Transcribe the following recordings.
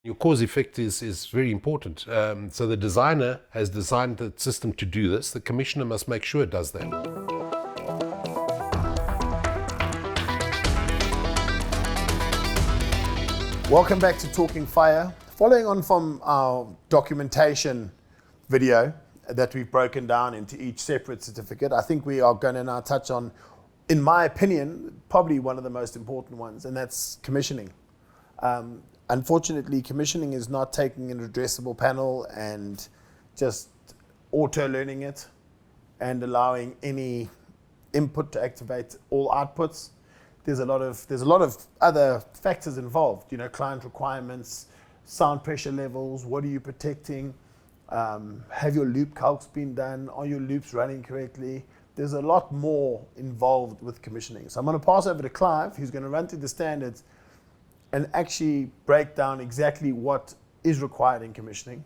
Your cause effect is very important. So the designer has designed the system to do this. The commissioner must make sure it does that. Welcome back to Talking Fire. Following on from our documentation video that we've broken down into each separate certificate, I think we are going to now touch on, in my opinion, probably one of the most important ones, and that's commissioning. Unfortunately, commissioning is not taking an addressable panel and just auto-learning it and allowing any input to activate all outputs. There's a lot of other factors involved, client requirements, sound pressure levels, what are you protecting, have your loop calcs been done, are your loops running correctly? There's a lot more involved with commissioning. So I'm going to pass over to Clive, who's going to run through the standards and actually break down exactly what is required in commissioning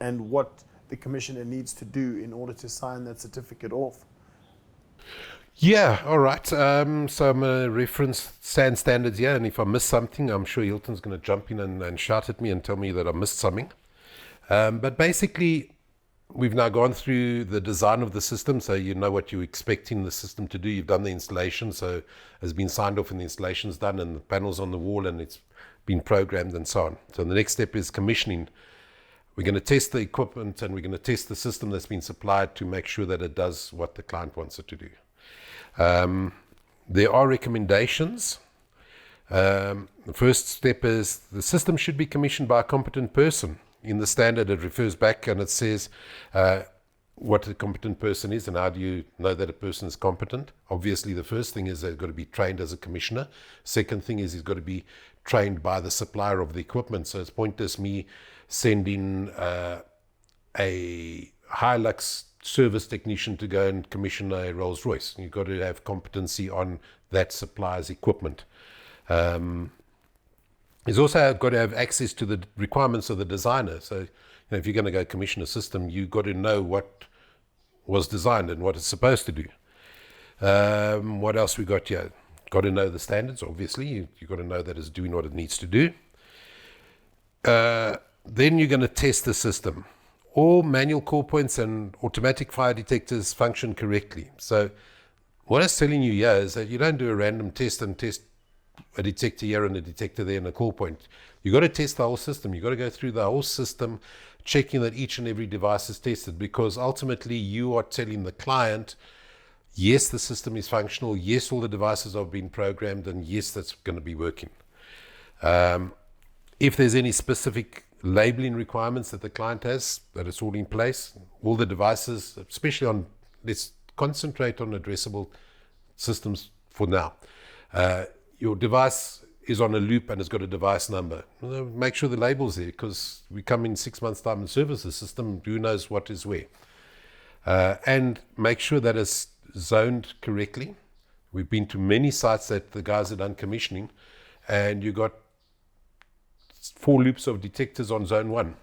and what the commissioner needs to do in order to sign that certificate off. Yeah, all right. So I'm going to reference SAN standards here, and if I miss something, I'm sure Hilton's going to jump in and shout at me and tell me that I missed something. But basically, we've now gone through the design of the system, so you know what you're expecting the system to do. You've done the installation, so it's been signed off and the installation's done and the panel's on the wall and it's been programmed and so on. So the next step is commissioning. We're going to test the equipment and we're going to test the system that's been supplied to make sure that it does what the client wants it to do. There are recommendations. The first step is the system should be commissioned by a competent person. In the standard, it refers back and it says what a competent person is and how do you know that a person is competent. Obviously, the first thing is they've got to be trained as a commissioner. Second thing is he's got to be trained by the supplier of the equipment. So it's pointless me sending a Hilux service technician to go and commission a Rolls Royce. You've got to have competency on that supplier's equipment. He's also got to have access to the requirements of the designer. So, if you're going to go commission a system, you've got to know what was designed and what it's supposed to do. What else we got here? Got to know the standards, obviously. You've got to know that it's doing what it needs to do. Then you're going to test the system. All manual core points and automatic fire detectors function correctly. So what I'm telling you here is that you don't do a random test and test a detector here and a detector there and a core point. You've got to test the whole system. You've got to go through the whole system, checking that each and every device is tested, because ultimately you are telling the client, yes, the system is functional, yes, all the devices have been programmed, and yes, that's going to be working. If there's any specific labeling requirements that the client has, that it's all in place, all the devices, especially on, let's concentrate on addressable systems for now. Your device is on a loop and it's got a device number. Make sure the label's there, because we come in 6 months' time and service the system, who knows what is where. And make sure that it's zoned correctly. We've been to many sites that the guys have done commissioning, and you got 4 loops of detectors on zone 1.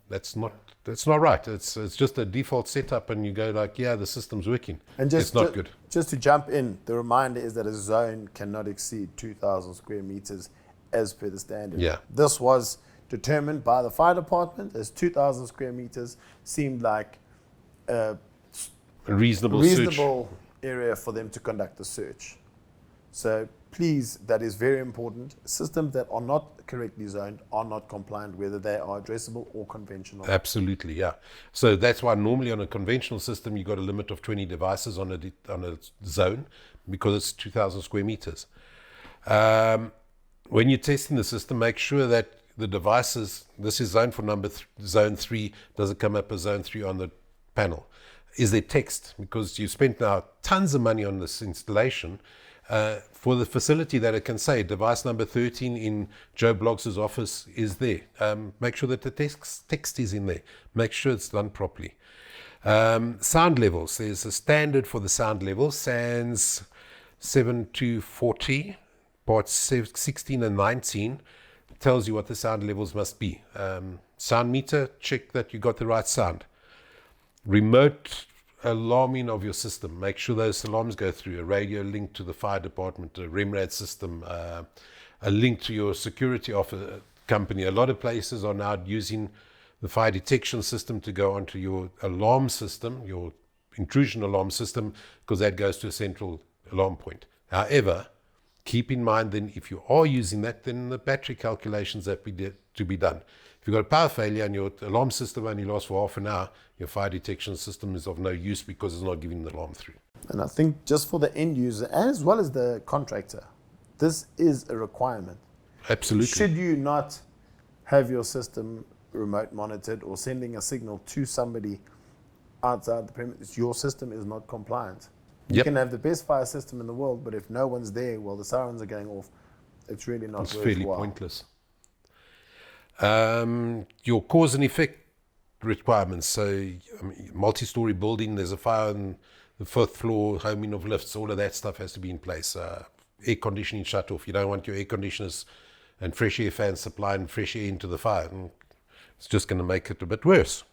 That's not right. It's just a default setup, and you go like, yeah, the system's working. And it's not good. Just to jump in, the reminder is that a zone cannot exceed 2,000 square meters as per the standard. Yeah. This was determined by the fire department as 2,000 square meters seemed like a reasonable area for them to conduct the search. So please, that is very important. Systems that are not correctly zoned are not compliant, whether they are addressable or conventional. Absolutely, yeah. So that's why normally on a conventional system, you've got a limit of 20 devices on a zone, because it's 2,000 square meters. When you're testing the system, make sure that the devices, this is zone for zone 3, does it come up as zone 3 on the panel? Is there text? Because you spent now tons of money on this installation, for the facility that it can say device number 13 in Joe Bloggs' office is there. Make sure that the text is in there. Make sure it's done properly. Sound levels. There's a standard for the sound levels. SANS 7240, parts 16 and 19 tells you what the sound levels must be. Sound meter, check that you got the right sound. Remote alarming of your system. Make sure those alarms go through. A radio link to the fire department, a REMRAD system, a link to your security officer, company. A lot of places are now using the fire detection system to go onto your alarm system, your intrusion alarm system, because that goes to a central alarm point. However, keep in mind then, if you are using that, then the battery calculations that to be done. If you've got a power failure and your alarm system only lasts for half an hour, your fire detection system is of no use because it's not giving the alarm through. And I think just for the end user as well as the contractor, this is a requirement. Absolutely. Should you not have your system remote monitored or sending a signal to somebody outside the premises, your system is not compliant. You Yep. can have the best fire system in the world, but if no one's there while the sirens are going off, it's really not It's worthwhile. fairly pointless. Your cause and effect requirements. So, multi-story building, there's a fire on the 5th floor, homing of lifts, all of that stuff has to be in place. Air conditioning shut off. You don't want your air conditioners and fresh air fans supplying fresh air into the fire. And it's just going to make it a bit worse.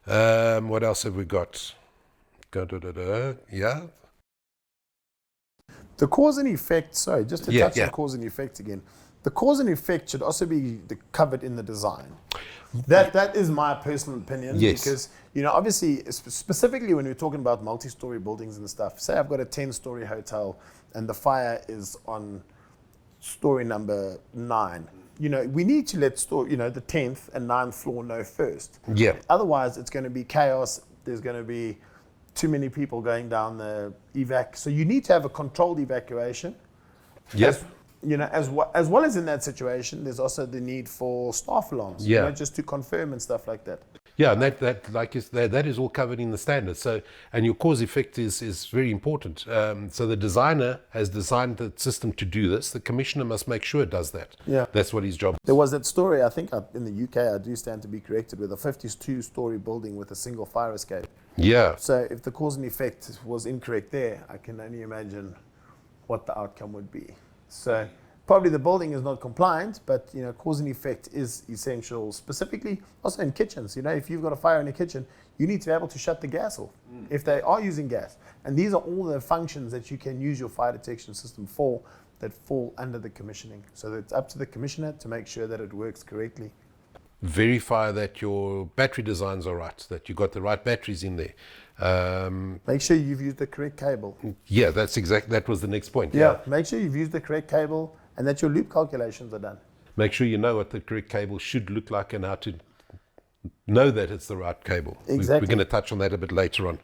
What else have we got? Yeah. The cause and effect, sorry, just to touch on cause and effect again. The cause and effect should also be covered in the design. That is my personal opinion. Yes. Because, obviously, specifically when we're talking about multi-story buildings and stuff, say I've got a 10-story hotel and the fire is on story number 9. We need to let the 10th and 9th floor know first. Yeah. Otherwise, it's going to be chaos. There's going to be too many people going down the evac. So you need to have a controlled evacuation. Yes. As well as in that situation, there's also the need for staff alarms. Yeah. Just to confirm and stuff like that. Yeah, and that is all covered in the standards. So, and your cause effect is very important. So the designer has designed the system to do this. The commissioner must make sure it does that. Yeah. That's what his job is. There was that story, I think in the UK, I do stand to be corrected, with a 52-story building with a single fire escape. Yeah. So if the cause and effect was incorrect there, I can only imagine what the outcome would be. So probably the building is not compliant, but cause and effect is essential, specifically also in kitchens. If you've got a fire in a kitchen, you need to be able to shut the gas off if they are using gas. And these are all the functions that you can use your fire detection system for that fall under the commissioning. So it's up to the commissioner to make sure that it works correctly. Verify that your battery designs are right, that you've got the right batteries in there. Make sure you've used the correct cable. Yeah, that was the next point. Yeah, make sure you've used the correct cable and that your loop calculations are done. Make sure you know what the correct cable should look like and how to know that it's the right cable. Exactly. We're going to touch on that a bit later on.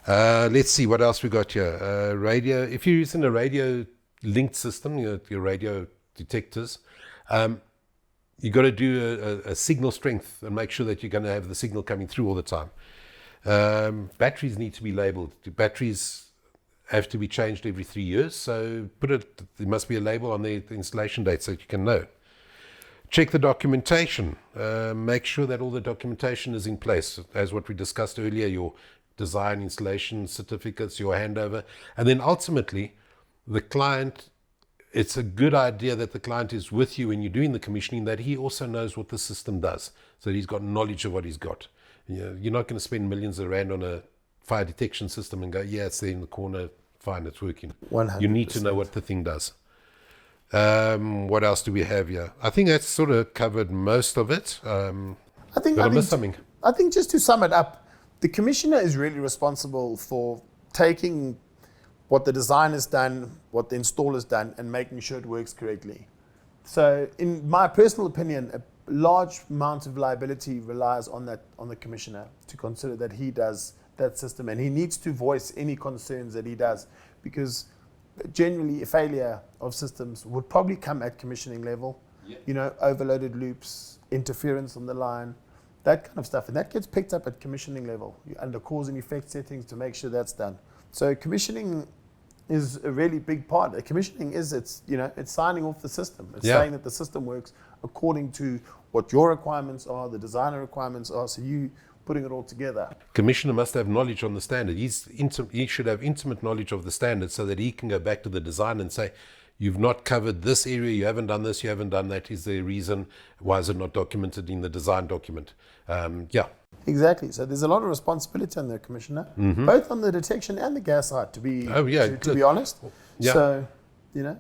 Let's see what else we got here. Radio. If you're using a radio linked system, your radio detectors, you've got to do a signal strength and make sure that you're going to have the signal coming through all the time. Batteries need to be labeled. The batteries have to be changed every 3 years, so there must be a label on the installation date so that you can know. Check the documentation. Make sure that all the documentation is in place, as what we discussed earlier, your design, installation certificates, your handover. And then ultimately, the client, it's a good idea that the client is with you when you're doing the commissioning, that he also knows what the system does, so that he's got knowledge of what he's got. You're not going to spend millions of rand on a fire detection system and go, yeah, it's there in the corner, fine, it's working. 100%. You need to know what the thing does. What else do we have here? I think that's sort of covered most of it. Did I miss something? I think just to sum it up, the commissioner is really responsible for taking what the design has done, what the installer's done, and making sure it works correctly. So in my personal opinion, a large amount of liability relies on the commissioner to consider that he does that system, and he needs to voice any concerns that he does, because generally a failure of systems would probably come at commissioning level. Overloaded loops, interference on the line, that kind of stuff, and that gets picked up at commissioning level under cause and effect settings to make sure that's done. So commissioning is a really big part. Commissioning is it's signing off the system. It's saying that the system works according to what your requirements are, the designer requirements are, so you putting it all together. Commissioner must have knowledge on the standard. He should have intimate knowledge of the standard so that he can go back to the design and say, you've not covered this area, you haven't done this, you haven't done that. Is there a reason? Why is it not documented in the design document? Exactly. So there's a lot of responsibility on the commissioner, both on the detection and the gas side, to be honest. Yeah. So,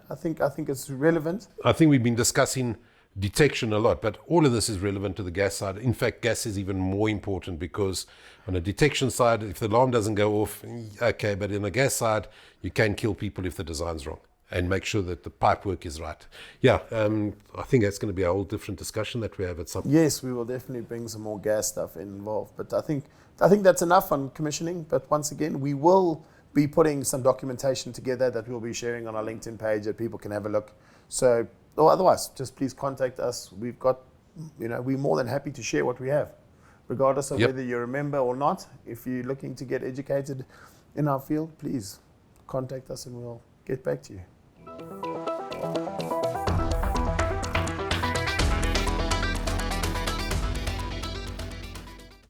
I think it's relevant. I think we've been discussing detection a lot, but all of this is relevant to the gas side. In fact, gas is even more important, because on the detection side, if the alarm doesn't go off, okay, but in the gas side, you can kill people if the design's wrong, and make sure that the pipe work is right. Yeah, I think that's going to be a whole different discussion that we have at some point. Yes, we will definitely bring some more gas stuff involved, but I think that's enough on commissioning. But once again, we will be putting some documentation together that we'll be sharing on our LinkedIn page that people can have a look. So, or otherwise, just please contact us. We've got, we're more than happy to share what we have, regardless of whether you're a member or not. If you're looking to get educated in our field, please contact us and we'll get back to you.